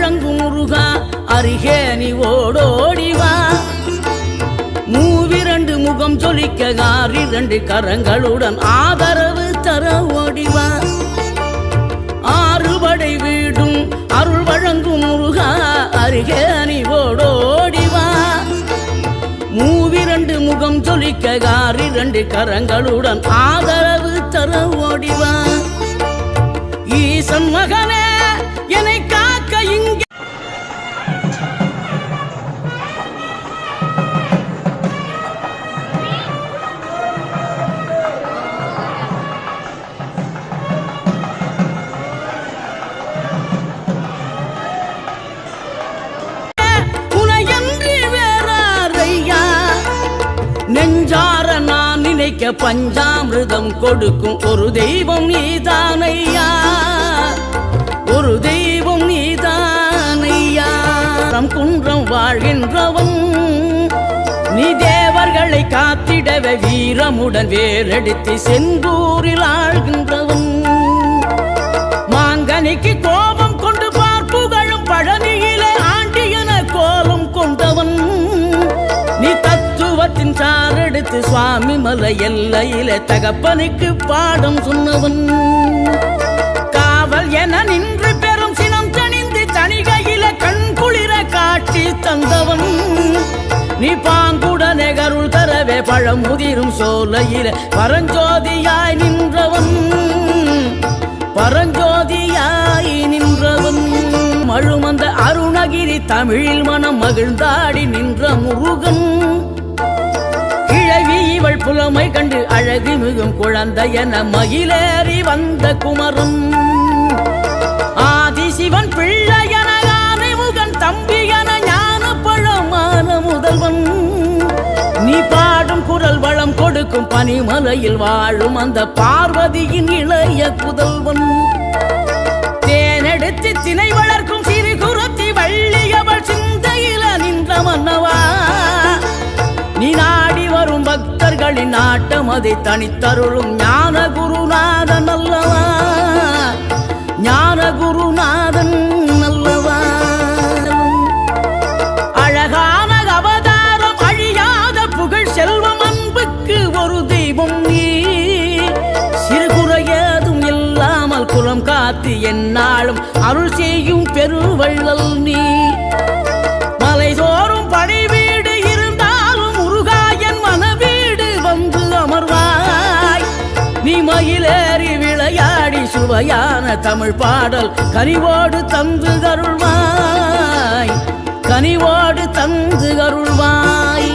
வழங்கும் முருகா அருகே நீ ஓடோடிவா. மூவிரண்டு முகம் ஜொலிக்க 6 கரங்களுடன் ஆதரவு தர ஓடிவா. 6 படை வீடும் அருள் வழங்கும் முருகா அருகே நீ ஓடோடிவா. மூவிரண்டு முகம் ஜொலிக்க 6 கரங்களுடன் ஆதரவு தர ஓடிவா. ஈசன் மகனே என்னை காக்க இங்கே உனையன்றி வேறாரையா. நெஞ்சார நான் நினைக்க பஞ்சாமிர்தம் கொடுக்கும் ஒரு தெய்வம் நீதானையா. ஒரு தெய்வம் நீதானையா. குன்றம் வாழ்கின்றவன் நீ தேவர்களை காத்திடவே வீரமுடன் வேலெடுத்து செந்தூரில் ஆழ்கின்றவன். மாங்கனிக்கு கோபம் கொண்டு பார்ப்புகழும் பழனியிலே ஆண்டியன கோலம் கொண்டவன். நீ தத்துவத்தின் சாரெடுத்து சுவாமி மலை எல்லையிலே தகப்பனுக்கு பாடம் சொன்னவன். காவல் என நின்று பெரும் சினம் தணிந்து தணிகையில கண் குளிர காட்சி தந்தவன். நீ பாங்குடனே கருள் தரவே பழம் முதிரும் சோலையில பரஞ்சோதியாய் நின்றவன். பரஞ்சோதியாய் நின்றவன். மழுமந்த அருணகிரி தமிழில் மனம் மகிழ்ந்தாடி நின்ற முருகன். கிழவி இவள் புலமை கண்டு அழகு மிகும் குழந்தை என மகிழேறி வந்த குமரன். ஆதிசிவன் பிள்ளையன ஆனைமுகன் தம்பியன ஞான பழமான முதல்வன். நீ பாடும் குரல் வளம் கொடுக்கும் பனிமலையில் வாழும் அந்த பார்வதியின் இளைய புதல்வன். தேனெடுத்து திணை வளர்க்கும் சிறு குருத்தி வள்ளியவள் சிந்தையில நின்ற மன்னவா. நீ நாடி வரும் பக்தர்களின் நாட்டம் அதை தனித்தருளும் ஞான குருநாதன் அல்லவா. ஞான குருநாதன் அல்லவா. அழகான அவதாரம் அழியாத புகழ் செல்வம் அன்புக்கு ஒரு தெய்வம் நீ. சிறுகுறையதும் இல்லாமல் குலம் காத்து எந்நாளும் அருள் செய்யும் பெருவள்ளல் நீ. மலை தோறும் படை வீடு இருந்தாலும் முருகாயன் மனவீடு வந்து அமர்வாய். நீ மயிலேறி விளையாடி சுவையான தமிழ் பாடல் கனிவோடு தந்து அருள்வாய். கனிவோடு தந்து அருள்வாய்.